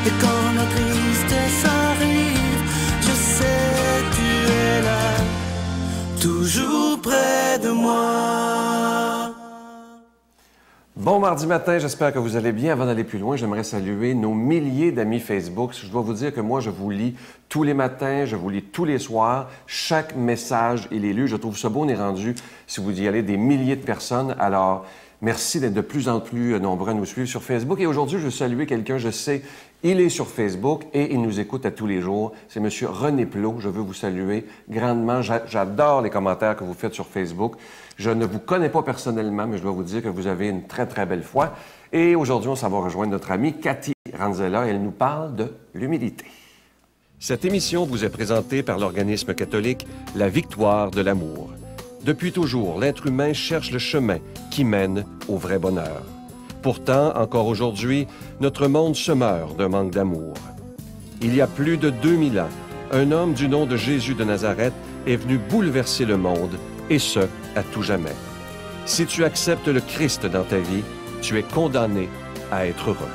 Et quand la tristesse arrive, je sais tu es là, toujours près de moi. Bon mardi matin, j'espère que vous allez bien. Avant d'aller plus loin, j'aimerais saluer nos milliers d'amis Facebook. Je dois vous dire que moi, je vous lis tous les matins, je vous lis tous les soirs. Chaque message, il est lu. Je trouve ça beau, on est rendu, si vous y allez, des milliers de personnes. Alors, merci d'être de plus en plus nombreux à nous suivre sur Facebook. Et aujourd'hui, je veux saluer quelqu'un, je sais, il est sur Facebook et il nous écoute à tous les jours. C'est M. René Plot. Je veux vous saluer grandement. J'adore les commentaires que vous faites sur Facebook. Je ne vous connais pas personnellement, mais je dois vous dire que vous avez une très, très belle foi. Et aujourd'hui, on s'en va rejoindre notre amie Cathy Ranzella et elle nous parle de l'humilité. Cette émission vous est présentée par l'organisme catholique La Victoire de l'amour. Depuis toujours, l'être humain cherche le chemin qui mène au vrai bonheur. Pourtant, encore aujourd'hui, notre monde se meurt d'un manque d'amour. Il y a plus de 2000 ans, un homme du nom de Jésus de Nazareth est venu bouleverser le monde, et ce, à tout jamais. Si tu acceptes le Christ dans ta vie, tu es condamné à être heureux.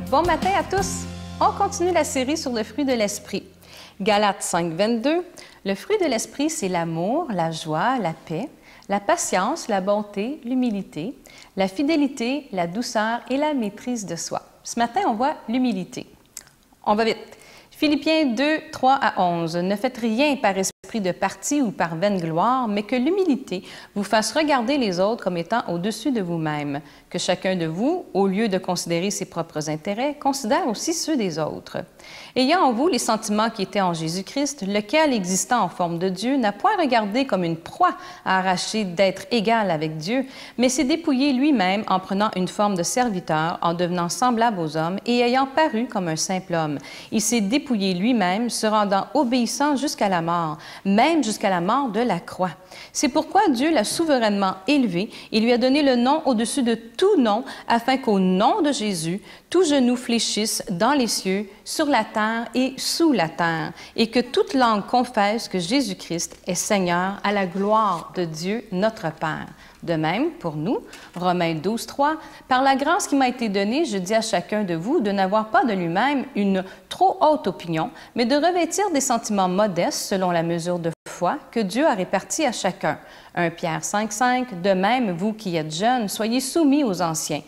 Bon matin à tous! On continue la série sur le fruit de l'esprit. Galates 5, 22. Le fruit de l'esprit, c'est l'amour, la joie, la paix, la patience, la bonté, l'humilité, la fidélité, la douceur et la maîtrise de soi. Ce matin, on voit l'humilité. On va vite. Philippiens 2, 3 à 11. Ne faites rien par esprit de parti ou par vaine gloire, mais que l'humilité vous fasse regarder les autres comme étant au-dessus de vous-même. Que chacun de vous, au lieu de considérer ses propres intérêts, considère aussi ceux des autres. Ayant en vous les sentiments qui étaient en Jésus-Christ, lequel, existant en forme de Dieu, n'a point regardé comme une proie à arracher d'être égal avec Dieu, mais s'est dépouillé lui-même en prenant une forme de serviteur, en devenant semblable aux hommes et ayant paru comme un simple homme. Il s'est dépouillé lui-même, se rendant obéissant jusqu'à la mort, même jusqu'à la mort de la croix. C'est pourquoi Dieu l'a souverainement élevé et lui a donné le nom au-dessus de tout nom, afin qu'au nom de Jésus, tout genou fléchisse dans les cieux, sur la terre et sous la terre, et que toute langue confesse que Jésus-Christ est Seigneur à la gloire de Dieu notre Père. De même, pour nous, Romains 12, 3, « Par la grâce qui m'a été donnée, je dis à chacun de vous de n'avoir pas de lui-même une trop haute opinion, mais de revêtir des sentiments modestes selon la mesure de foi que Dieu a répartie à chacun. » 1 Pierre 5, 5, « De même, vous qui êtes jeunes, soyez soumis aux anciens. »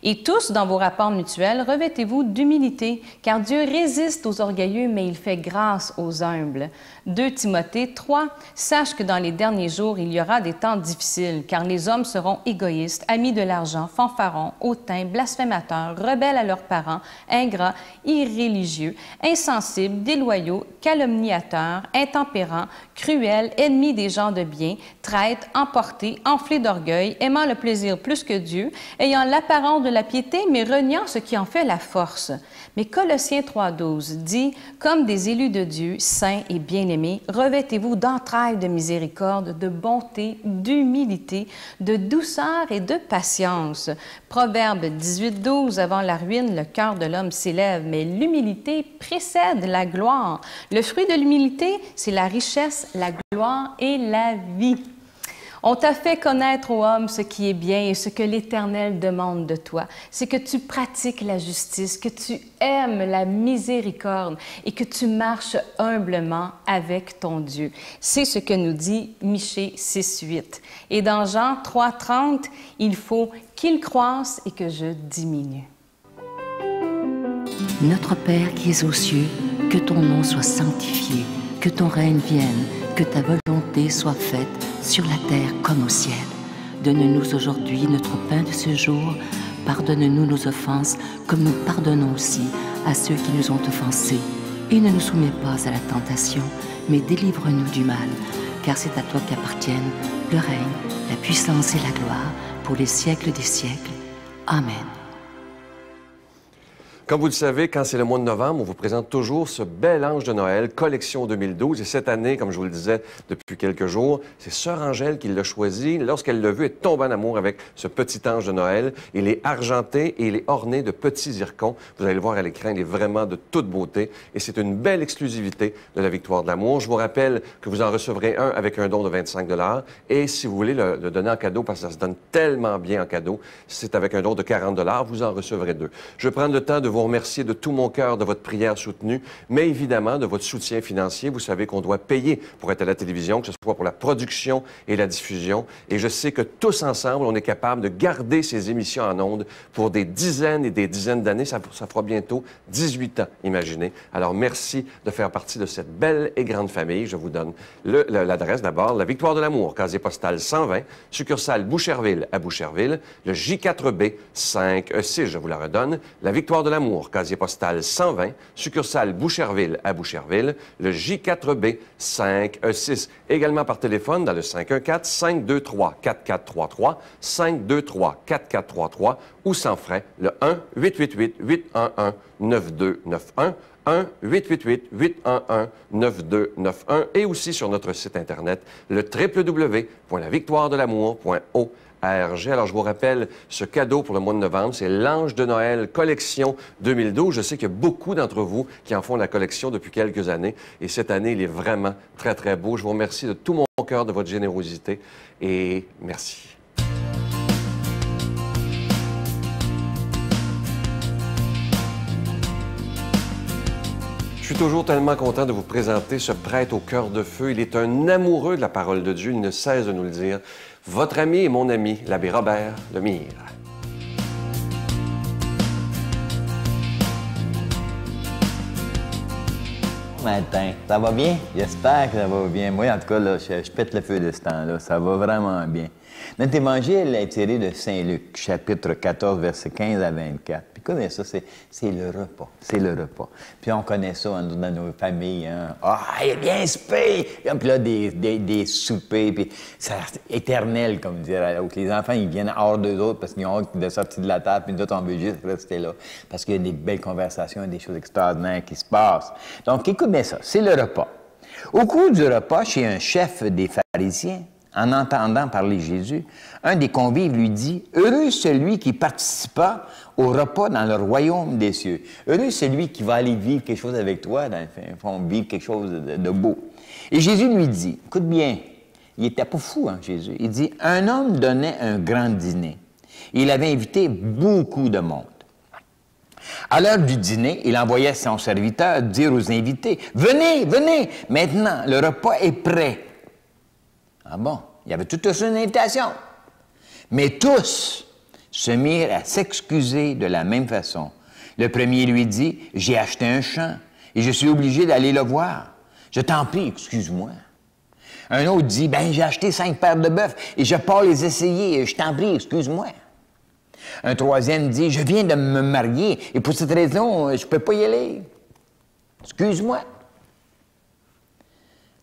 Et tous, dans vos rapports mutuels, revêtez-vous d'humilité, car Dieu résiste aux orgueilleux, mais il fait grâce aux humbles. 2 Timothée 3, « Sache que dans les derniers jours, il y aura des temps difficiles, car les hommes seront égoïstes, amis de l'argent, fanfarons, hautains, blasphémateurs, rebelles à leurs parents, ingrats, irréligieux, insensibles, déloyaux, calomniateurs, intempérants, cruels, ennemis des gens de bien, traîtres, emportés, enflés d'orgueil, aimant le plaisir plus que Dieu, ayant l'apparence de la piété, mais reniant ce qui en fait la force. » Mais Colossiens 3,12 dit « Comme des élus de Dieu, saints et bien-aimés, revêtez-vous d'entrailles de miséricorde, de bonté, d'humilité, de douceur et de patience. » Proverbe 18,12 « Avant la ruine, le cœur de l'homme s'élève, mais l'humilité précède la gloire. » Le fruit de l'humilité, c'est la richesse, la gloire et la vie. On t'a fait connaître, ô homme, ce qui est bien et ce que l'Éternel demande de toi. C'est que tu pratiques la justice, que tu aimes la miséricorde et que tu marches humblement avec ton Dieu. C'est ce que nous dit Michée 6,8. Et dans Jean 3,30, il faut qu'il croisse et que je diminue. Notre Père qui es aux cieux, que ton nom soit sanctifié, que ton règne vienne, que ta volonté soit faite sur la terre comme au ciel. Donne-nous aujourd'hui notre pain de ce jour. Pardonne-nous nos offenses, comme nous pardonnons aussi à ceux qui nous ont offensés. Et ne nous soumets pas à la tentation, mais délivre-nous du mal. Car c'est à toi qu'appartiennent le règne, la puissance et la gloire, pour les siècles des siècles. Amen. Comme vous le savez, quand c'est le mois de novembre, on vous présente toujours ce bel ange de Noël, collection 2012. Et cette année, comme je vous le disais depuis quelques jours, c'est Sœur Angèle qui l'a choisi. Lorsqu'elle l'a vu, elle tombe en amour avec ce petit ange de Noël. Il est argenté et il est orné de petits zircons. Vous allez le voir à l'écran, il est vraiment de toute beauté. Et c'est une belle exclusivité de la Victoire de l'amour. Je vous rappelle que vous en recevrez un avec un don de 25 $. Et si vous voulez le donner en cadeau, parce que ça se donne tellement bien en cadeau, c'est avec un don de 40 $, vous en recevrez 2. Je vais prendre le temps de vous remercier de tout mon cœur de votre prière soutenue, mais évidemment de votre soutien financier. Vous savez qu'on doit payer pour être à la télévision, que ce soit pour la production et la diffusion. Et je sais que tous ensemble, on est capable de garder ces émissions en ondes pour des dizaines et des dizaines d'années. Ça fera bientôt 18 ans, imaginez. Alors, merci de faire partie de cette belle et grande famille. Je vous donne l'adresse d'abord. La Victoire de l'amour, casier postal 120, succursale Boucherville à Boucherville, le J4B 5E6, je vous la redonne. La Victoire de l'amour, casier postal 120, succursale Boucherville à Boucherville, le J4B 5E6. Également par téléphone dans le 514-523-4433, 523-4433 ou sans frais, le 1-888-811-9291, 1-888-811-9291 et aussi sur notre site Internet, le www.lavictoiredelamour.org. Alors, je vous rappelle, ce cadeau pour le mois de novembre, c'est l'Ange de Noël collection 2012. Je sais qu'il y a beaucoup d'entre vous qui en font la collection depuis quelques années. Et cette année, il est vraiment très, très beau. Je vous remercie de tout mon cœur de votre générosité et merci. Je suis toujours tellement content de vous présenter ce prêtre au cœur de feu. Il est un amoureux de la parole de Dieu. Il ne cesse de nous le dire. Votre ami et mon ami, l'abbé Robert Lemire. Matin, ça va bien? J'espère que ça va bien. Moi, en tout cas, là, je pète le feu de ce temps-là. Ça va vraiment bien. Notre évangile est tiré de Saint-Luc, chapitre 14, versets 15 à 24. Puis connaissez ça, c'est le repas. C'est le repas. Puis on connaît ça dans nos familles. Hein? Ah, il est bien soupé! Puis là, des soupers, puis c'est éternel, comme dirait l'autre. Les enfants, ils viennent hors d'eux autres parce qu'ils ont hâte de sortir de la table, puis d'autres, on veut juste rester là. Parce qu'il y a des belles conversations, des choses extraordinaires qui se passent. Donc, écoutez ça, c'est le repas. Au cours du repas, chez un chef des pharisiens, en entendant parler Jésus, un des convives lui dit « Heureux celui qui participa au repas dans le royaume des cieux. » Heureux celui qui va aller vivre quelque chose avec toi, dans le fond, vivre quelque chose de beau. Et Jésus lui dit, écoute bien, il était pas fou, hein, Jésus. Il dit « Un homme donnait un grand dîner. Il avait invité beaucoup de monde. À l'heure du dîner, il envoyait son serviteur dire aux invités « Venez, venez, maintenant, le repas est prêt. » Ah bon, il y avait toute une invitation. Mais tous se mirent à s'excuser de la même façon. Le premier lui dit, « J'ai acheté un champ et je suis obligé d'aller le voir. Je t'en prie, excuse-moi. » Un autre dit, « Ben, j'ai acheté 5 paires de bœufs et je pars les essayer. Je t'en prie, excuse-moi. » Un troisième dit, « Je viens de me marier et pour cette raison, je ne peux pas y aller. Excuse-moi. »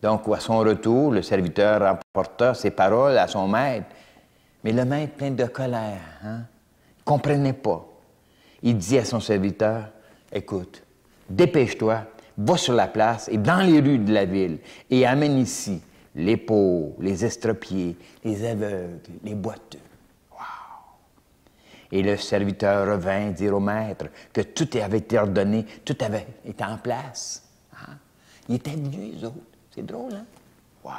Donc, à son retour, le serviteur rapporta ses paroles à son maître. Mais le maître, plein de colère, ne comprenait pas. Il dit à son serviteur, « Écoute, dépêche-toi, va sur la place et dans les rues de la ville et amène ici les pauvres, les estropiés, les aveugles, les boiteux. » Wow! Et le serviteur revint dire au maître que tout avait été ordonné, tout avait été en place. Il était venu, eux autres. C'est drôle, hein? Wow!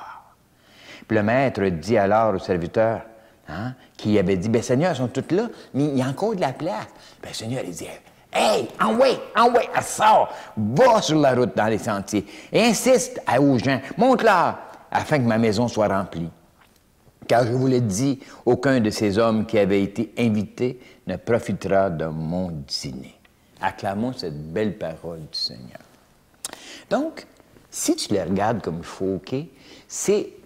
Puis le maître dit alors au serviteur, qui avait dit, « Bien, Seigneur, ils sont tous là, mais il y a encore de la place. » Bien, le Seigneur, il dit, « Hey, envoie, sors, va sur la route dans les sentiers, et insiste aux gens, montre-leur, afin que ma maison soit remplie. Car je vous l'ai dit, aucun de ces hommes qui avaient été invités ne profitera de mon dîner. » Acclamons cette belle parole du Seigneur. Donc, si tu les regardes comme il faut, OK, c'est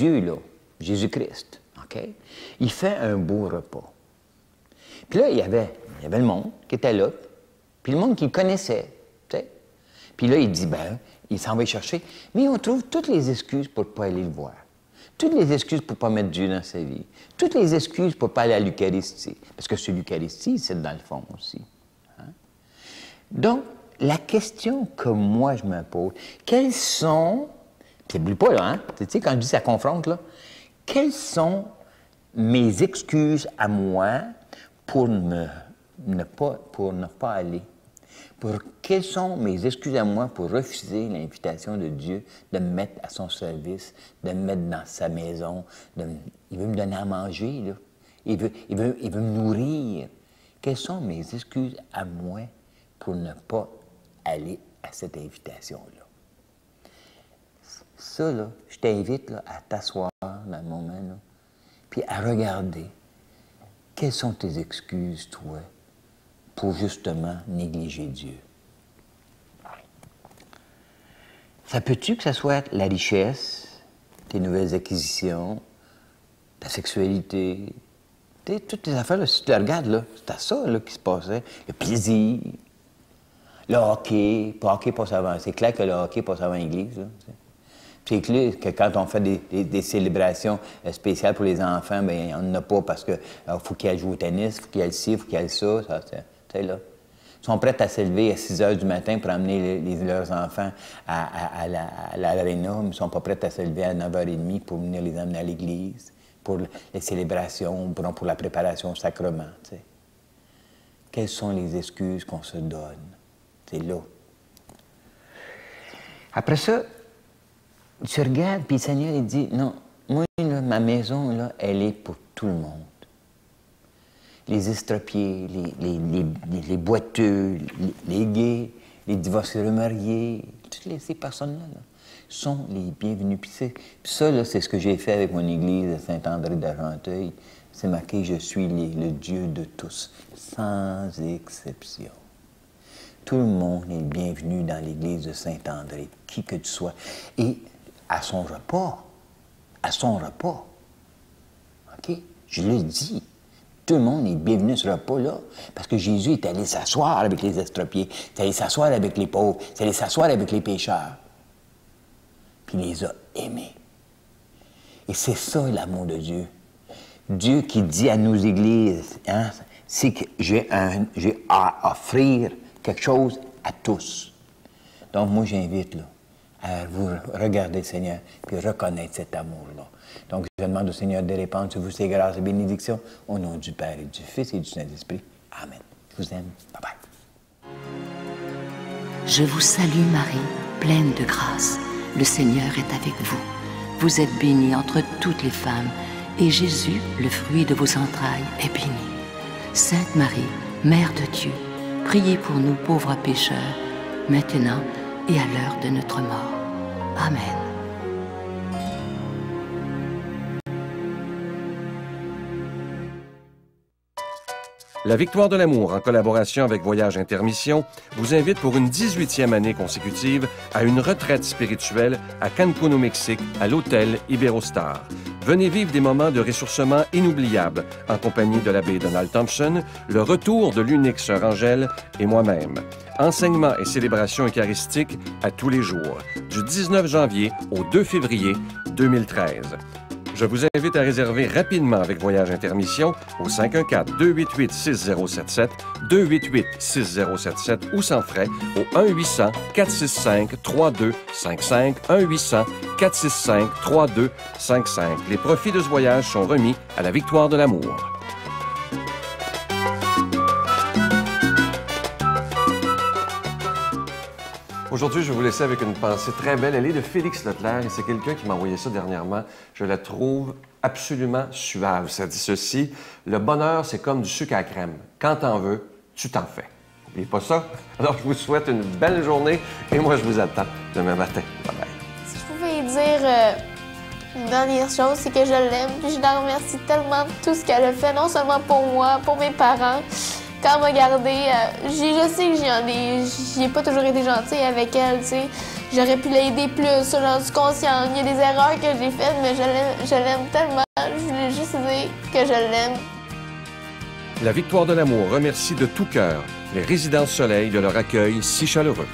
Dieu, là, Jésus-Christ, OK? Il fait un beau repas. Puis là, il y avait le monde qui était là, puis le monde qui le connaissait, tu sais. Puis là, il dit, ben, il s'en va y chercher, mais on trouve toutes les excuses pour ne pas aller le voir. Toutes les excuses pour ne pas mettre Dieu dans sa vie. Toutes les excuses pour ne pas aller à l'Eucharistie. Parce que c'est l'Eucharistie, c'est dans le fond aussi. Donc, la question que moi je me pose, quelles sont, puis n'oublie pas là, hein, tu sais, quand je dis ça confronte, là, quelles sont mes excuses à moi pour ne pas aller? Quelles sont mes excuses à moi pour refuser l'invitation de Dieu de me mettre à son service, de me mettre dans sa maison? Il veut me donner à manger, là. Il veut me nourrir. Quelles sont mes excuses à moi pour ne pas aller à cette invitation-là? Ça, là, je t'invite là, à t'asseoir dans le moment, là, puis à regarder quelles sont tes excuses, toi, pour justement négliger Dieu. Ça peut-tu que ce soit la richesse, tes nouvelles acquisitions, ta sexualité, toutes tes affaires, là, si tu te regardes, là, c'était ça là, qui se passait. Le plaisir, le hockey, passe avant. C'est clair que le hockey passe avant l'église. C'est clair que quand on fait des célébrations spéciales pour les enfants, bien, on n'en a pas parce qu'il faut qu'ils jouent au tennis, il faut qu'ils aillent ci, il faut qu'ils aillent ça. Là. Ils sont prêts à se lever à 6 h du matin pour emmener leurs enfants à l'aréna, mais ils ne sont pas prêts à se lever à 9 h 30 pour venir les emmener à l'église, pour les célébrations, pour la préparation au sacrement. T'sais. Quelles sont les excuses qu'on se donne? C'est là. Après ça, tu regardes, puis le Seigneur, il dit, non, moi, là, ma maison, là, elle est pour tout le monde. Les estropiés, les boiteux, les gays, les divorcés remariés, toutes ces personnes-là là, sont les bienvenus. Puis ça, là, c'est ce que j'ai fait avec mon église de Saint-André d'Argenteuil. C'est marqué « Je suis le Dieu de tous, sans exception ». Tout le monde est bienvenu dans l'église de Saint-André, qui que tu sois. Et à son repas, OK? Je le dis. Tout le monde est bienvenu à ce repas-là, parce que Jésus est allé s'asseoir avec les estropiés, il est allé s'asseoir avec les pauvres, il est allé s'asseoir avec les pécheurs. Puis il les a aimés. Et c'est ça l'amour de Dieu. Dieu qui dit à nos églises, hein, c'est que j'ai à offrir quelque chose à tous. Donc moi j'invite là, à vous regarder le Seigneur, puis reconnaître cet amour-là. Donc, je demande au Seigneur de répandre sur vous ses grâces et bénédictions, au nom du Père et du Fils et du Saint-Esprit. Amen. Je vous aime. Bye-bye. Je vous salue Marie, pleine de grâce. Le Seigneur est avec vous. Vous êtes bénie entre toutes les femmes, et Jésus, le fruit de vos entrailles, est béni. Sainte Marie, Mère de Dieu, priez pour nous pauvres pécheurs, maintenant et à l'heure de notre mort. Amen. La Victoire de l'amour, en collaboration avec Voyage Intermission, vous invite pour une 18e année consécutive à une retraite spirituelle à Cancún au Mexique, à l'hôtel Iberostar. Venez vivre des moments de ressourcement inoubliables en compagnie de l'abbé Donald Thompson, le retour de l'unique sœur Angèle et moi-même. Enseignements et célébrations eucharistiques à tous les jours, du 19 janvier au 2 février 2013. Je vous invite à réserver rapidement avec Voyage Intermission au 514-288-6077, 288-6077 ou sans frais au 1-800-465-3255, 1-800-465-3255. Les profits de ce voyage sont remis à la Victoire de l'amour. Aujourd'hui, je vais vous laisser avec une pensée très belle. Elle est de Félix Leclerc et c'est quelqu'un qui m'a envoyé ça dernièrement. Je la trouve absolument suave. Ça dit ceci: le bonheur, c'est comme du sucre à crème. Quand t'en veux, tu t'en fais. N'oubliez pas ça. Alors, je vous souhaite une belle journée et moi, je vous attends demain matin. Bye bye. Si je pouvais dire une dernière chose, c'est que je l'aime. Puis je la remercie tellement de tout ce qu'elle a fait, non seulement pour moi, pour mes parents. Quand elle m'a gardée, je sais que j'ai pas toujours été gentille avec elle, tu sais. J'aurais pu l'aider plus, j'en suis consciente. Il y a des erreurs que j'ai faites, mais je l'aime tellement. Je voulais juste dire que je l'aime. La Victoire de l'amour remercie de tout cœur les Résidences Soleil de leur accueil si chaleureux.